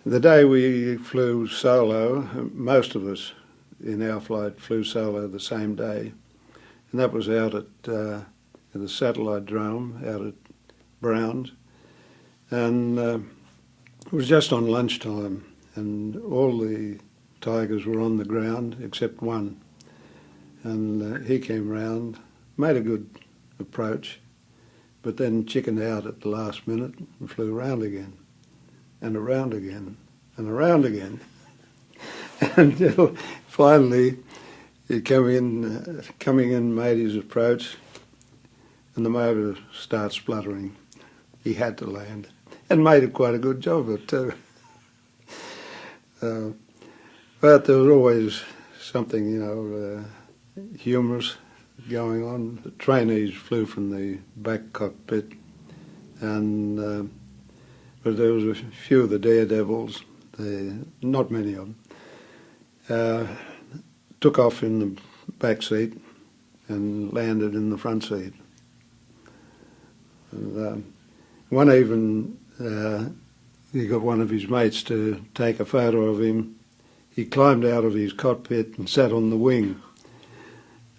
The day we flew solo, most of us in our flight flew solo the same day, and that was out at the satellite drone out at Browns, and it was just on lunchtime, and all the tigers were on the ground except one, and he came round, made a good approach, but then chickened out at the last minute and flew around again, and around again, and around again, until finally he coming in, made his approach, and the motor started spluttering. He had to land, and made quite a good job of it too. But there was always something, humorous going on. The trainees flew from the back cockpit, and but there was a few of the daredevils, not many of them, took off in the back seat and landed in the front seat. And, one even, he got one of his mates to take a photo of him. He climbed out of his cockpit and sat on the wing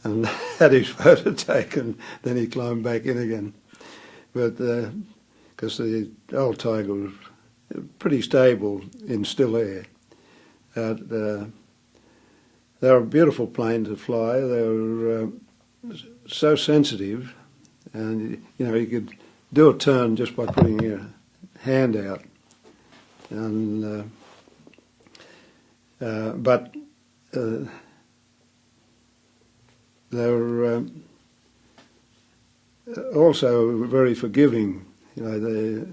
and had his photo taken. Then he climbed back in again. But because the old Tiger was pretty stable in still air. They were a beautiful plane to fly. They were so sensitive, and you could do a turn just by putting your hand out, and but they were also very forgiving. One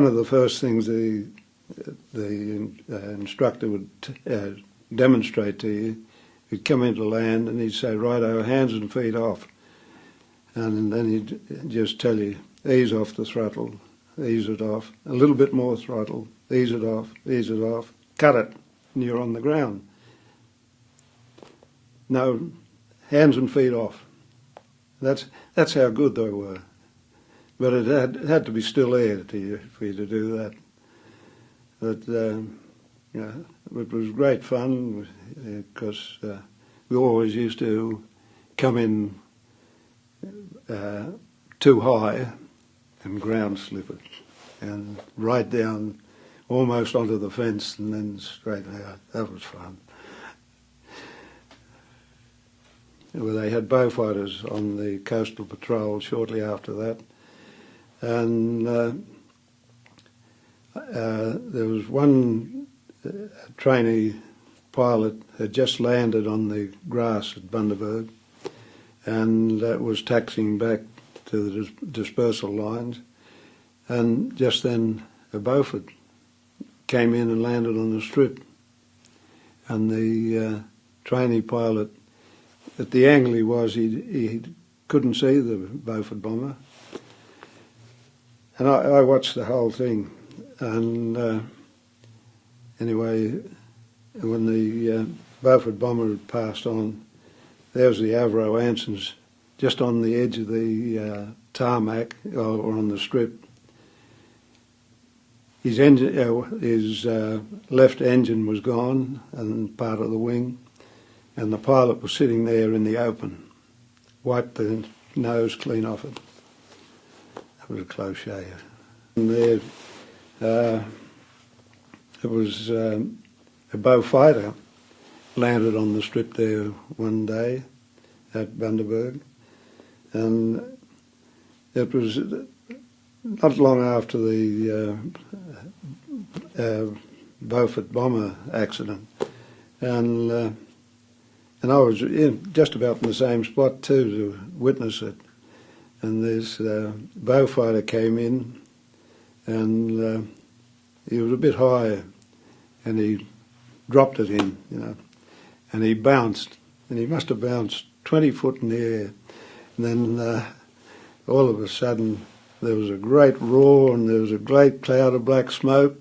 of the first things the instructor would demonstrate to you, he'd come into land and he'd say, "Righto, hands and feet off," and then he'd just tell you, "Ease off the throttle, ease it off, a little bit more throttle, ease it off, cut it," and you're on the ground. No, hands and feet off. That's how good they were. But it had to be still air for you to do that. But it was great fun because we always used to come in too high and ground slip it, and right down almost onto the fence and then straight out. That was fun. Well, they had Beaufighters on the coastal patrol shortly after that, and there was one trainee pilot had just landed on the grass at Bundaberg and was taxiing back to the dispersal lines, and just then a Beaufort came in and landed on the strip, and the trainee pilot, at the angle he was, he couldn't see the Beaufort bomber, and I watched the whole thing, and anyway, when the Beaufort bomber had passed on, there was the Avro Ansons just on the edge of the tarmac or on the strip. His left engine was gone and part of the wing, and the pilot was sitting there in the open, wiped the nose clean off it. That was a close shave. And there, it was a Beaufighter landed on the strip there one day at Bundaberg, and it was not long after the Beaufort bomber accident, and I was just about in the same spot too to witness it, and this Beaufighter came in, and he was a bit higher, and he dropped it in, and he bounced, and he must have bounced 20 foot in the air, and then all of a sudden there was a great roar and there was a great cloud of black smoke,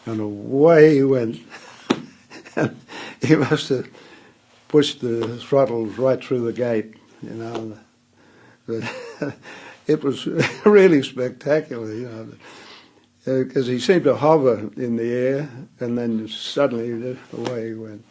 and away he went. And he must have pushed the throttles right through the gate, But it was really spectacular, because he seemed to hover in the air, and then suddenly away he went.